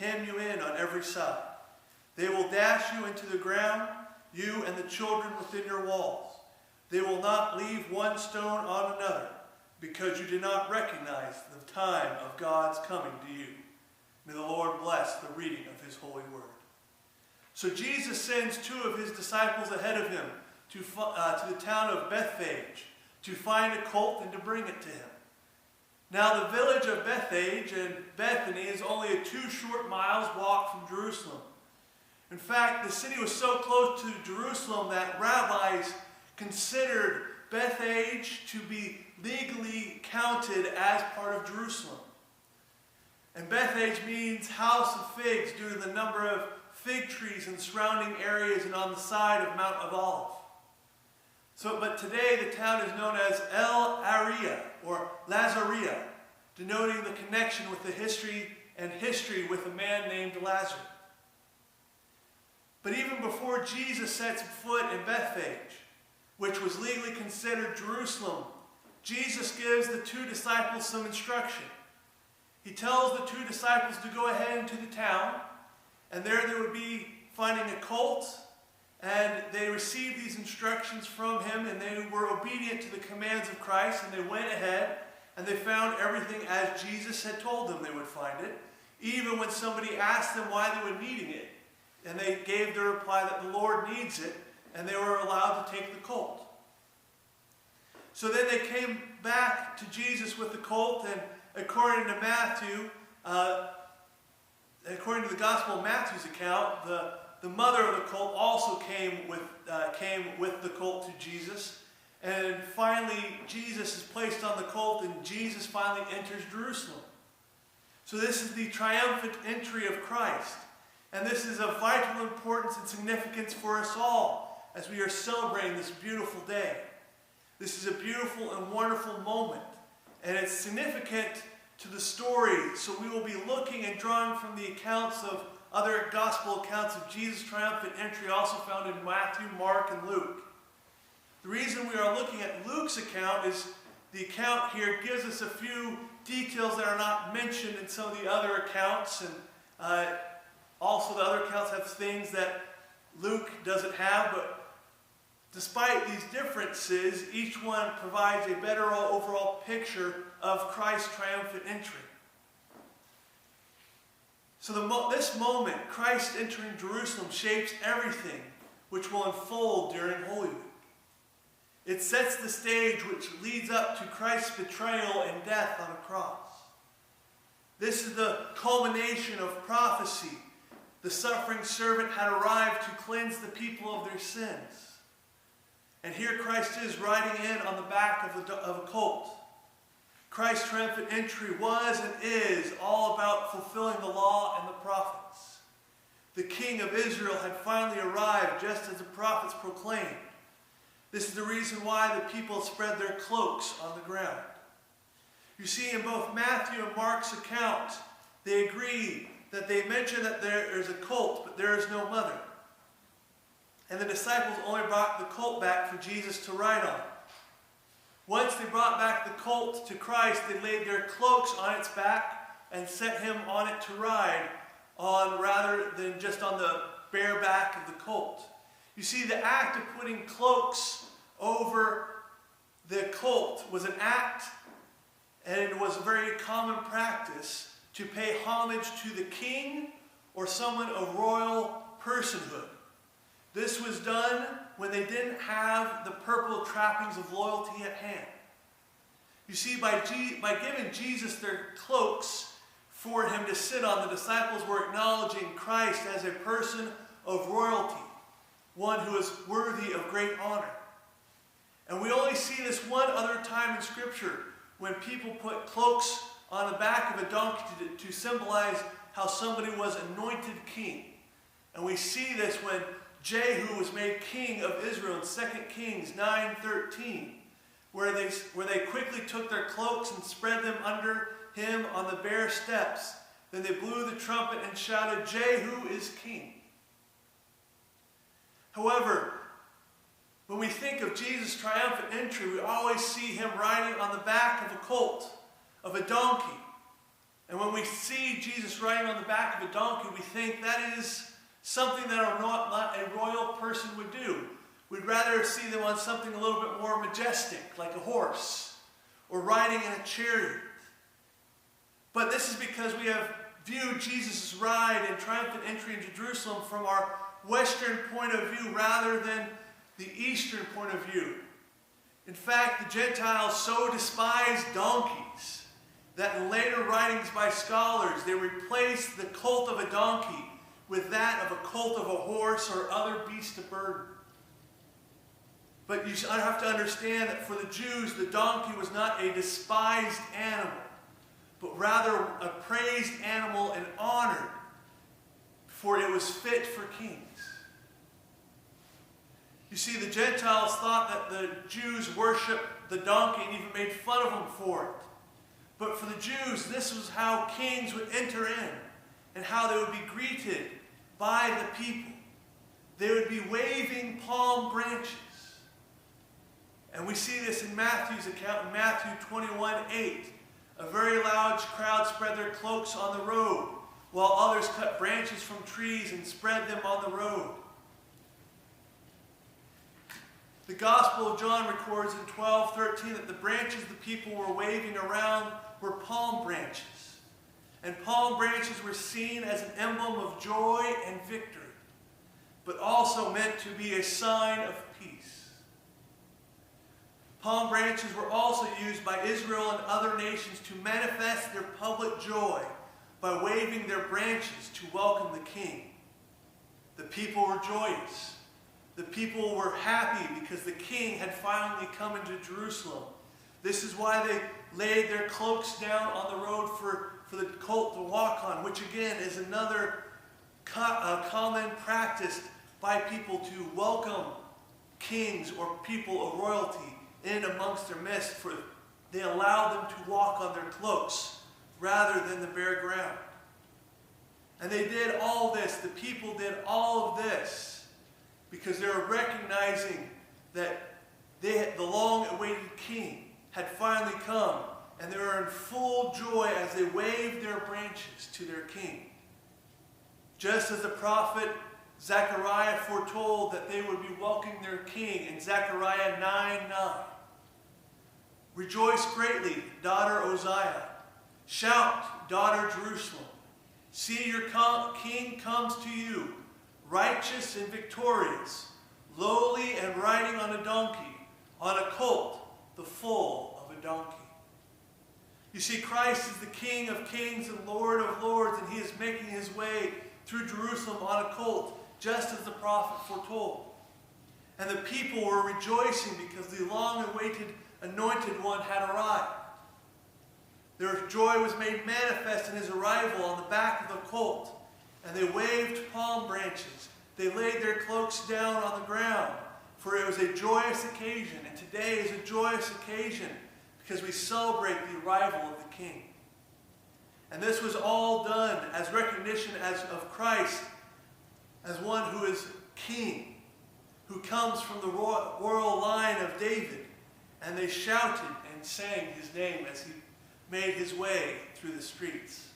hem you in on every side. They will dash you into the ground, you and the children within your walls. They will not leave one stone on another, because you did not recognize the time of God's coming to you. May the Lord bless the reading of his holy word. So Jesus sends 2 of his disciples ahead of him to the town of Bethphage to find a colt and to bring it to him. Now the village of Bethphage and Bethany is only a 2 short miles walk from Jerusalem. In fact, the city was so close to Jerusalem that rabbis considered Bethphage to be legally counted as part of Jerusalem. And Bethphage means house of figs due to the number of fig trees in the surrounding areas and on the side of Mount of Olives. But today the town is known as El Aria, or Lazaria, denoting the connection with the history with a man named Lazarus. But even before Jesus sets foot in Bethphage, which was legally considered Jerusalem, Jesus gives the 2 disciples some instruction. He tells the 2 disciples to go ahead into the town, and there they would be finding a colt, and they received these instructions from him, and they were obedient to the commands of Christ, and they went ahead, and they found everything as Jesus had told them they would find it, even when somebody asked them why they were needing it, and they gave the reply that the Lord needs it, and they were allowed to take the colt. So then they came back to Jesus with the colt, and according to Matthew, according to the Gospel of Matthew's account, the mother of the colt also came with the colt to Jesus. And finally, Jesus is placed on the colt, and Jesus finally enters Jerusalem. So this is the triumphant entry of Christ. And this is of vital importance and significance for us all as we are celebrating this beautiful day. This is a beautiful and wonderful moment. And it's significant to the story. So we will be looking and drawing from the accounts of other gospel accounts of Jesus' triumphant entry, also found in Matthew, Mark, and Luke. The reason we are looking at Luke's account is the account here gives us a few details that are not mentioned in some of the other accounts, and also the other accounts have things that Luke doesn't have, but despite these differences, each one provides a better overall picture of Christ's triumphant entry. So this moment, Christ entering Jerusalem, shapes everything which will unfold during Holy Week. It sets the stage which leads up to Christ's betrayal and death on a cross. This is the culmination of prophecy. The suffering servant had arrived to cleanse the people of their sins. And here Christ is riding in on the back of a colt. Christ's triumphant entry was and is all about fulfilling the law and the prophets. The King of Israel had finally arrived just as the prophets proclaimed. This is the reason why the people spread their cloaks on the ground. You see, in both Matthew and Mark's account, they agree that they mention that there is a colt, but there is no mother. And the disciples only brought the colt back for Jesus to ride on. Once they brought back the colt to Christ, they laid their cloaks on its back and set him on it to ride on, rather than just on the bare back of the colt. You see, the act of putting cloaks over the colt was an act, and it was a very common practice to pay homage to the king or someone of royal personhood. This was done when they didn't have the purple trappings of loyalty at hand. You see, by giving Jesus their cloaks for him to sit on, the disciples were acknowledging Christ as a person of royalty, one who is worthy of great honor. And we only see this one other time in Scripture, when people put cloaks on the back of a donkey to symbolize how somebody was anointed king. And we see this when Jehu was made king of Israel in 2 Kings 9:13, where they quickly took their cloaks and spread them under him on the bare steps. Then they blew the trumpet and shouted, "Jehu is king." However, when we think of Jesus' triumphant entry, we always see him riding on the back of a colt, of a donkey. And when we see Jesus riding on the back of a donkey, we think that is something that a royal person would do. We'd rather see them on something a little bit more majestic, like a horse, or riding in a chariot. But this is because we have viewed Jesus' ride and triumphant entry into Jerusalem from our Western point of view rather than the Eastern point of view. In fact, the Gentiles so despised donkeys that in later writings by scholars, they replaced the colt of a donkey with that of a colt of a horse or other beast of burden. But you have to understand that for the Jews, the donkey was not a despised animal, but rather a praised animal and honored, for it was fit for kings. You see, the Gentiles thought that the Jews worshiped the donkey and even made fun of them for it. But for the Jews, this was how kings would enter in and how they would be greeted by the people. They would be waving palm branches. And we see this in Matthew's account in Matthew 21:8. A very large crowd spread their cloaks on the road, while others cut branches from trees and spread them on the road. The Gospel of John records in 12:13 that the branches the people were waving around were palm branches. And palm branches were seen as an emblem of joy and victory, but also meant to be a sign of peace. Palm branches were also used by Israel and other nations to manifest their public joy by waving their branches to welcome the king. The people were joyous. The people were happy because the king had finally come into Jerusalem. This is why they laid their cloaks down on the road for the colt to walk on, which again is another common practice by people to welcome kings or people of royalty in amongst their midst, for they allowed them to walk on their cloaks rather than the bare ground. And they did all this, the people did all of this, because they were recognizing that the long-awaited king had finally come, and they were in full joy as they waved their branches to their king. Just as the prophet Zechariah foretold that they would be welcoming their king in Zechariah 9:9. Rejoice greatly, daughter Uzziah. Shout, daughter Jerusalem. See, your king comes to you, righteous and victorious, lowly and riding on a donkey, on a colt, the foal of a donkey. You see, Christ is the King of kings and Lord of lords, and he is making his way through Jerusalem on a colt, just as the prophet foretold. And the people were rejoicing because the long-awaited anointed one had arrived. Their joy was made manifest in his arrival on the back of the colt, and they waved palm branches. They laid their cloaks down on the ground, for it was a joyous occasion, and today is a joyous occasion because we celebrate the arrival of the King. And this was all done as recognition of Christ as one who is King, who comes from the royal line of David. And they shouted and sang his name as he made his way through the streets.